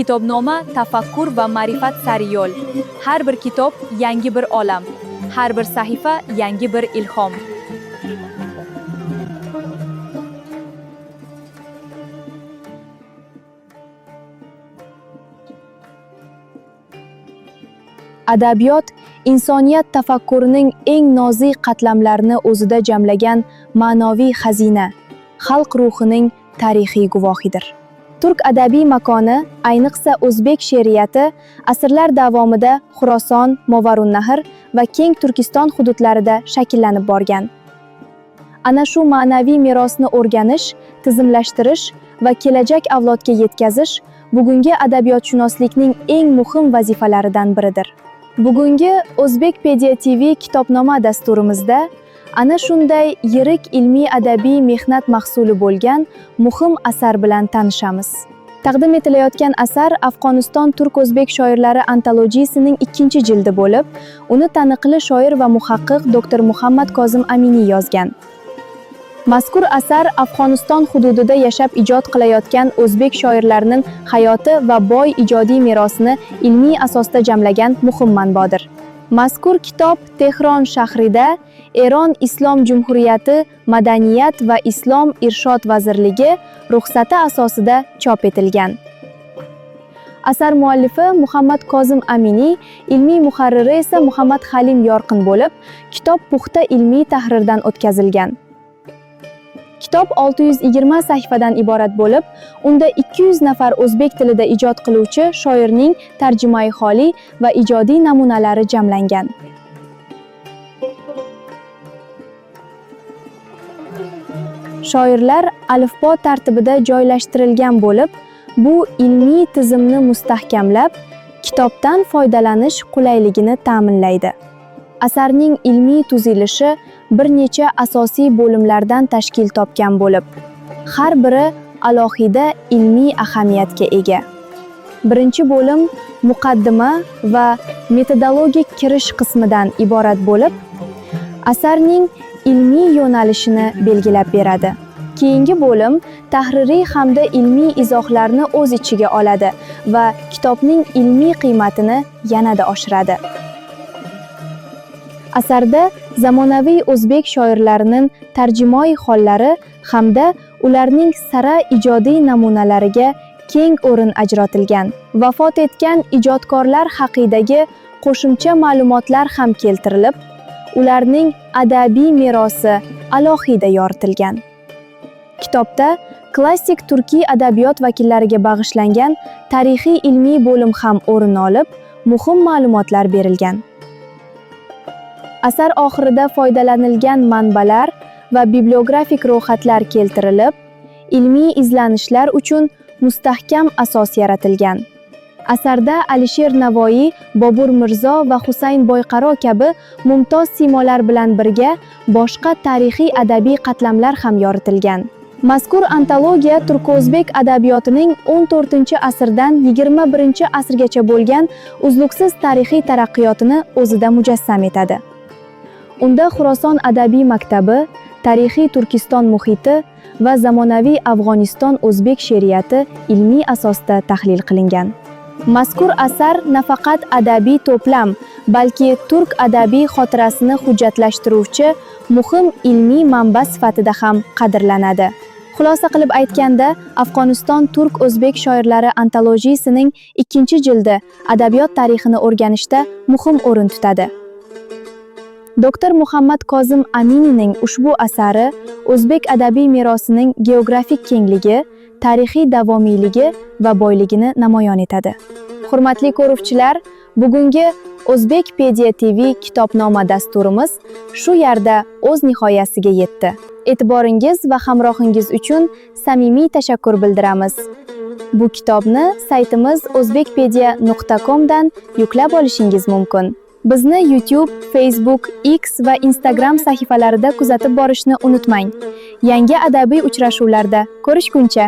Kitobnoma tafakkur va ma'rifat sari yo'l. Har bir kitob yangi bir olam. Har bir sahifa yangi bir ilhom. Adabiyot insoniyat tafakkurining eng nozik qatlamlarini o'zida jamlagan ma'noviy xazina, xalq ruhining tarixiy guvohidir. Turk adabiy makoni, ayniqsa o'zbek she'riyati asrlar davomida Xuroson, Movarunnahar va keng Turkiston hududlarida shakllanib borgan. Ana shu ma'naviy merosni o'rganish, tizimlashtirish va kelajak avlodga yetkazish bugungi adabiyotshunoslikning eng muhim vazifalaridan biridir. Bugungi O'zbekpedia TV kitobnoma dasturimizda ana shunday yirik ilmiy adabiy mehnat mahsuli bo'lgan muhim asar bilan tanishamiz. Taqdim etilayotgan asar Afg'oniston turk-o'zbek shoirlari antologiyasining 2-jildi bo'lib, uni taniqli shoir va muhaqqiq Dr. Muhammad Kozim Aminiy yozgan. Mazkur asar Afg'oniston hududida yashab ijod qilayotgan o'zbek shoirlarining hayoti va boy ijodiy merosini ilmiy asosda jamlagan muhim manbadir. Mazkur kitob Tehron shahrida Eron Islom Jumhuriyati Madaniyat va Islom Irshod vazirligi ruxsati asosida chop etilgan. Asar muallifi Muhammad Kozim Aminiy, ilmiy muharriri esa Muhammad Halim Yorqin bo'lib, kitob puxta ilmiy tahrirdan o'tkazilgan. Kitob 620 sahifadan iborat bo'lib, unda 200 nafar o'zbek tilida ijod qiluvchi shoirning tarjimai holi va ijodiy namunalari jamlangan. Shoirlar alifbo tartibida joylashtirilgan bo'lib, bu ilmiy tizimni mustahkamlab, kitobdan foydalanish qulayligini ta'minlaydi. Asarning ilmiy tuzilishi bir necha asosiy bo'limlardan tashkil topgan bo'lib, har biri alohida ilmiy ahamiyatga ega. Birinchi bo'lim muqaddima va metodologik kirish qismidan iborat bo'lib, asarning ilmiy yo'nalishini belgilab beradi. Keyingi bo'lim tahririy hamda ilmiy izohlarni o'z ichiga oladi va kitobning ilmiy qiymatini yanada oshiradi. Asarda zamonaviy o'zbek shoirlarining tarjimoi hollari hamda ularning sara ijodiy namunalariga keng o'rin ajratilgan. Vafot etgan ijodkorlar haqidagi qo'shimcha ma'lumotlar ham keltirilib, ularning adabiy merosi alohida yoritilgan. Kitobda klassik turkiy adabiyot vakillariga bag'ishlangan tarixiy ilmiy bo'lim ham o'rin olib, muhim ma'lumotlar berilgan. Asar oxirida foydalanilgan manbalar va bibliografik ro'yxatlar keltirilib, ilmiy izlanishlar uchun mustahkam asos yaratilgan. Asarda Alisher Navoiy, Bobur Mirzo va Husayn Boyqaro kabi mumtoz siymolar bilan birga boshqa tarixiy adabiy qatlamlar ham yoritilgan. Mazkur antologiya turk-o'zbek adabiyotining 14-asrdan 21-asrgacha bo'lgan uzluksiz tarixiy taraqqiyotini o'zida mujassam etadi. Unda Xuroson adabiy maktabi, tarixiy Turkiston muhiti va zamonaviy Afg'oniston o'zbek she'riyati ilmiy asosda tahlil qilingan. Mazkur asar nafaqat adabiy to'plam, balki turk adabiy xotirasini hujjatlashtiruvchi muhim ilmiy manba sifatida ham qadrlanadi. Xulosa qilib aytganda, Afg'oniston turk-o'zbek shoirlari antologiyasining 2-jildi adabiyot tarixini o'rganishda muhim o'rin tutadi. Dr. Muhammad Kozim Aminiyning ushbu asari o'zbek adabiy merosining geografik kengligi, tarixiy davomiyligi va boyligini namoyon etadi. Hurmatli ko'ruvchilar, bugungi O'zbekpedia TV kitobnoma dasturimiz shu yerda o'z nihoyasiga yetdi. E'tiboringiz va hamrohingiz uchun samimiy tashakkur bildiramiz. Bu kitobni saytimiz o'zbekpedia.com dan yuklab olishingiz mumkin. Bizni YouTube, Facebook, X va Instagram sahifalarida kuzatib borishni unutmang. Yangi adabiy uchrashuvlarda ko'rishguncha!